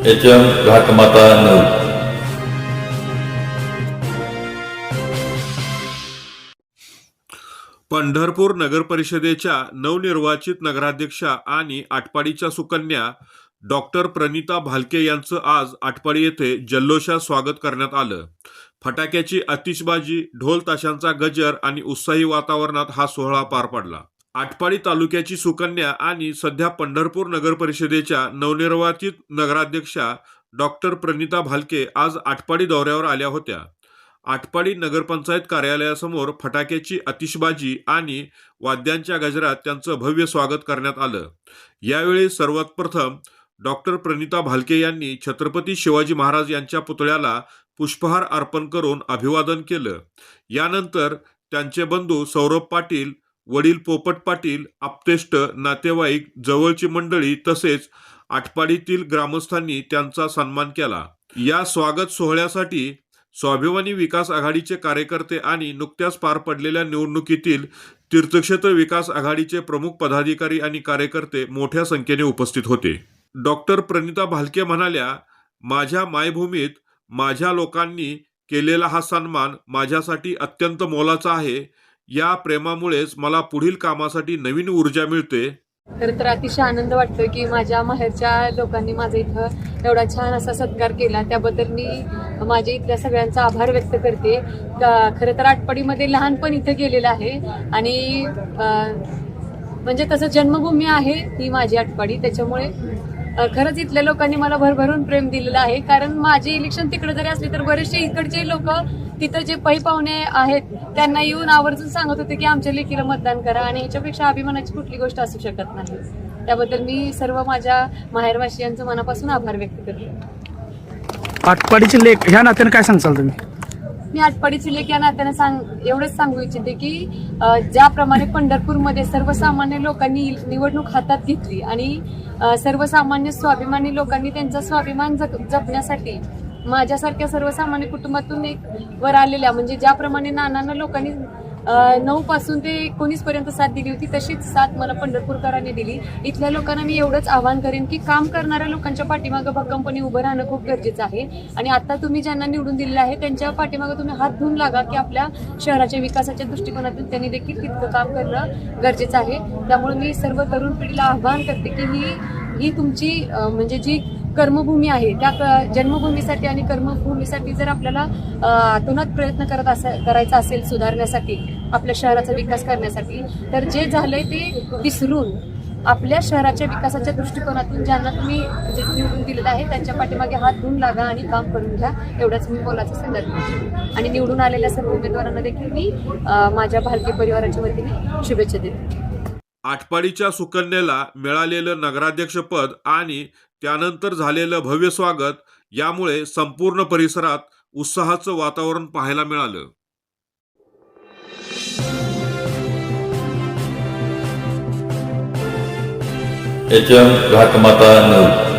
HM घाटमाता 9. Pandharpur नगर परिषदेच्या नवनिर्वाचित नगराध्यक्षा आणि आटपाडीच्या सुकन्या डॉक्टर प्रणिता भालके यांचं आज आटपाडी येथे जल्लोषात स्वागत करण्यात आलं. फटाक्याची आतिषबाजी, ढोल ताशांचा गजर आणि उत्साही वातावरणात हा सोहळा पार पडला. आटपाडी तालुक्याची सुकन्या आणि सध्या पंढरपूर नगर परिषदेच्या नवनिर्वाचित नगराध्यक्षा डॉक्टर प्रणिता भालके आज आटपाडी दौऱ्यावर आल्या होत्या. आटपाडी नगरपंचायत कार्यालयासमोर फटाक्याची आतिषबाजी आणि वाद्यांच्या गजरात त्यांचं भव्य स्वागत करण्यात आलं. यावेळी सर्वात प्रथम डॉक्टर प्रणिता भालके यांनी छत्रपती शिवाजी महाराज यांच्या पुतळ्याला पुष्पहार अर्पण करून अभिवादन केलं. यानंतर त्यांचे बंधू सौरभ पाटील, वडील पोपट पाटील, आप्तेष्ट, नातेवाईक, जवळची मंडळी तसेच आटपाडीतील ग्रामस्थांनी त्यांचा सन्मान केला. या स्वागत सोहळ्यासाठी स्वाभिमानी विकास आघाडीचे कार्यकर्ते आणि नुकत्याच पार पडलेल्या निवडणुकीतील तीर्थक्षेत्र विकास आघाडीचे प्रमुख पदाधिकारी आणि कार्यकर्ते मोठ्या संख्येने उपस्थित होते. डॉक्टर प्रणिता भालके म्हणाल्या, माझ्या मायभूमीत माझ्या लोकांनी केलेला हा सन्मान माझ्यासाठी अत्यंत मोलाचा आहे. या प्रेमामुळेच मला पुढील कामासाठी नवीन ऊर्जा मिळते. खरं तर अतिशय आनंद वाटतोय की माझ्या माहेरच्या लोकांनी माझा इथं एवढा छान असा सत्कार केला. त्याबद्दल मी माझ्या इथल्या सगळ्यांचा आभार व्यक्त करते. खरं तर आटपाडीमध्ये लहानपण इथं गेलेलं आहे आणि म्हणजे तसं जन्मभूमी आहे ही माझी आटपाडी. त्याच्यामुळे खरंच इथल्या लोकांनी मला भरभरून प्रेम दिलेलं आहे. कारण माझे इलेक्शन तिकडे जरी असले तर बरेचसे इकडचे लोक तिथं जे पै पाहुणे आहेत त्यांना येऊन आवर्जून सांगत होते की आमच्या लेकीला मतदान करा आणि ह्याच्यापेक्षा अभिमानाची कुठली गोष्ट असू शकत नाही. त्याबद्दल मी सर्व माझ्या माहेरवासियांचं मनापासून आभार व्यक्त करते. आटपाडीचे लेख ह्या नात्याने काय सांगचाल तुम्ही? मी आटपाडीची लेख या नात्याने एवढंच सांगू इच्छिते की ज्याप्रमाणे पंढरपूरमध्ये सर्वसामान्य लोकांनी निवडणूक हातात घेतली आणि सर्वसामान्य स्वाभिमानी लोकांनी त्यांचा स्वाभिमान जपण्यासाठी माझ्यासारख्या सर्वसामान्य कुटुंबातून एक वर आलेल्या म्हणजे ज्याप्रमाणे नानांना लोकांनी 9 पासून ते 19 पर्यंत साथ दिली होती तशीच साथ मला पंढरपूरकरांनी दिली. इथल्या लोकांना मी एवढंच आवाहन करेन की काम करणाऱ्या लोकांच्या पाठीमागं भक्कमपणे उभं राहणं खूप गरजेचं आहे आणि आता तुम्ही ज्यांना निवडून दिलेलं आहे त्यांच्या पाठीमागं तुम्ही हात धुवून लागा की आपल्या शहराच्या विकासाच्या दृष्टिकोनातून त्यांनी देखील तितकं काम करणं गरजेचं आहे. त्यामुळे मी सर्व तरुण पिढीला आवाहन करते की ही तुमची म्हणजे जी कर्मभूमी आहे त्या जन्मभूमीसाठी आणि कर्मभूमीसाठी जर आपल्याला आतोनात प्रयत्न करायचा असेल सुधारण्यासाठी, आपल्या शहराचा विकास करण्यासाठी, तर जे झालंय ते विसरून आपल्या शहराच्या विकासाच्या दृष्टिकोनातून ज्यांना तुम्ही निवडून दिलेलं आहे त्यांच्या पाठीमागे हात धुवून लागा आणि काम करून घ्या. एवढाच मी बोलायचा संदर्भ देते आणि निवडून आलेल्या सर्व उमेदवारांना देखील मी माझ्या भालके परिवाराच्या वतीने शुभेच्छा देते. आटपाडीच्या सुकन्याला मिळालेलं नगराध्यक्षपद आणि त्यानंतर झालेलं भव्य स्वागत यामुळे संपूर्ण परिसरात उत्साहाचं वातावरण पाहायला मिळालं. HM घाटमाता 9.